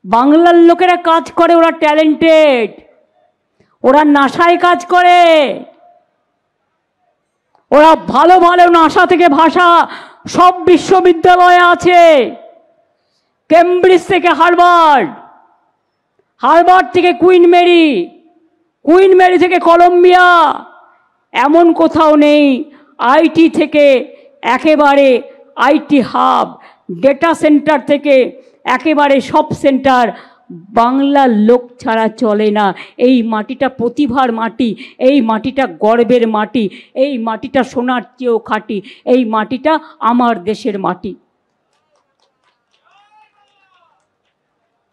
বাংলার লোকেরা কাজ করে, ওরা ট্যালেন্টেড, ওরা নাসায় কাজ করে, ওরা ভালো ভালো নাসা থেকে ভাষা সব বিশ্ববিদ্যালয়ে আছে, কেমব্রিজ থেকে হার্ভার্ড, হার্ভার্ড থেকে কুইন মেরি, কুইন মেরি থেকে কলম্বিয়া, এমন কোথাও নেই আইটি থেকে একেবারে আইটি হাব, ডেটা সেন্টার থেকে একেবারে সব সেন্টার বাংলার লোক ছাড়া চলে না। এই মাটিটা প্রতিভার মাটি, এই মাটিটা গর্বের মাটি, এই মাটিটা সোনার চেয়েও খাঁটি, এই মাটিটা আমার দেশের মাটি।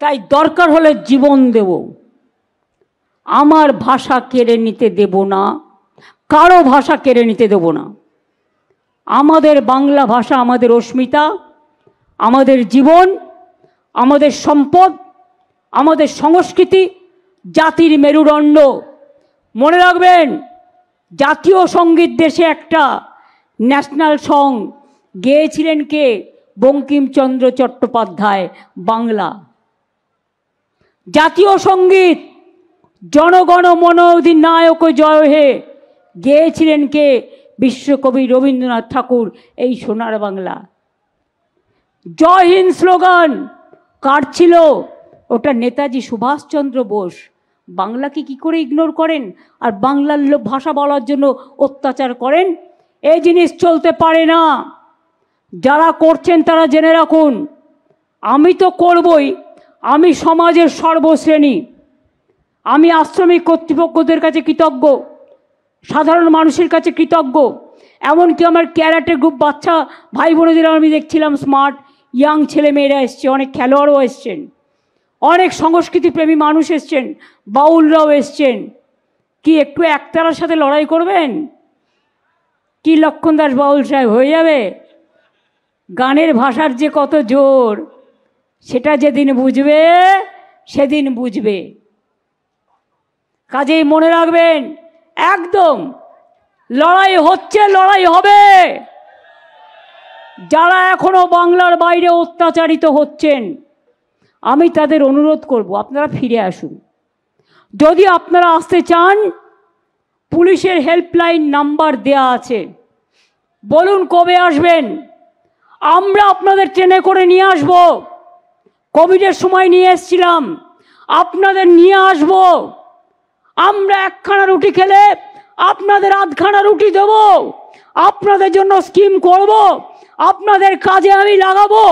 তাই দরকার হলে জীবন দেব, আমার ভাষা কেড়ে নিতে দেব না, কারো ভাষা কেড়ে নিতে দেব না। আমাদের বাংলা ভাষা আমাদের অস্মিতা, আমাদের জীবন, আমাদের সম্পদ, আমাদের সংস্কৃতি, জাতির মেরুদণ্ড। মনে রাখবেন, জাতীয় সঙ্গীত দেশে একটা ন্যাশনাল সং গেয়েছিলেন কে? বঙ্কিমচন্দ্র চট্টোপাধ্যায়, বাংলা। জাতীয় সঙ্গীত জনগণ মন অধিনায়ক জয় হে গেয়েছিলেন কে? বিশ্বকবি রবীন্দ্রনাথ ঠাকুর, এই সোনার বাংলা। জয় হিন্দ স্লোগান কার ছিল? ওটা নেতাজি সুভাষচন্দ্র বোস। বাংলাকে কি করে ইগনোর করেন আর বাংলার ভাষা বলার জন্য অত্যাচার করেন? এই জিনিস চলতে পারে না। যারা করছেন তারা জেনে রাখুন, আমি তো করবই, আমি সমাজের সর্বশ্রেণী, আমি আশ্রমিক কর্তৃপক্ষদের কাছে কৃতজ্ঞ, সাধারণ মানুষের কাছে কৃতজ্ঞ, এমনকি আমার ক্যারাটে গ্রুপ বাচ্চা ভাই বোনেদের আমি দেখছিলাম, স্মার্ট ইয়াং ছেলে মেয়েরা এসছে, অনেক খেলোয়াড়ও এসছেন, অনেক সংস্কৃতিপ্রেমী মানুষ এসছেন, বাউলরাও এসছেন। কি একটু একতারার সাথে লড়াই করবেন? কি লক্ষণ দাস বাউল সাহেব হয়ে যাবে? গানের ভাষার যে কত জোর, সেটা যেদিন বুঝবে সেদিন বুঝবে। কাজেই মনে রাখবেন, একদম লড়াই হচ্ছে, লড়াই হবে। যারা এখনো বাংলার বাইরে অত্যাচারিত হচ্ছেন, আমি তাদের অনুরোধ করব, আপনারা ফিরে আসুন। যদি আপনারা আসতে চান, পুলিশের হেল্পলাইন নাম্বার দেয়া আছে, বলুন কবে আসবেন, আমরা আপনাদের ট্রেনে করে নিয়ে আসব। কোভিডের সময় নিয়ে এসেছিলাম, আপনাদের নিয়ে আসব। আমরা একখানা রুটি খেলে আপনাদের আধখানা রুটি দেব, আপনাদের জন্য স্কিম করব, আপনাদের কাজে আমি লাগাবো,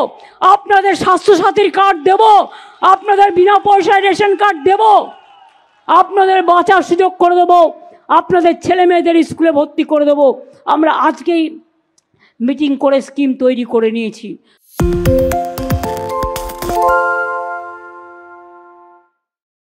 আপনাদের স্বাস্থ্যসাথীর কার্ড দেব, আপনাদের বিনা পয়সায় রেশন কার্ড দেব, আপনাদের বাঁচার সুযোগ করে দেবো, আপনাদের ছেলে মেয়েদের স্কুলে ভর্তি করে দেবো। আমরা আজকেই মিটিং করে স্কিম তৈরি করে নিয়েছি।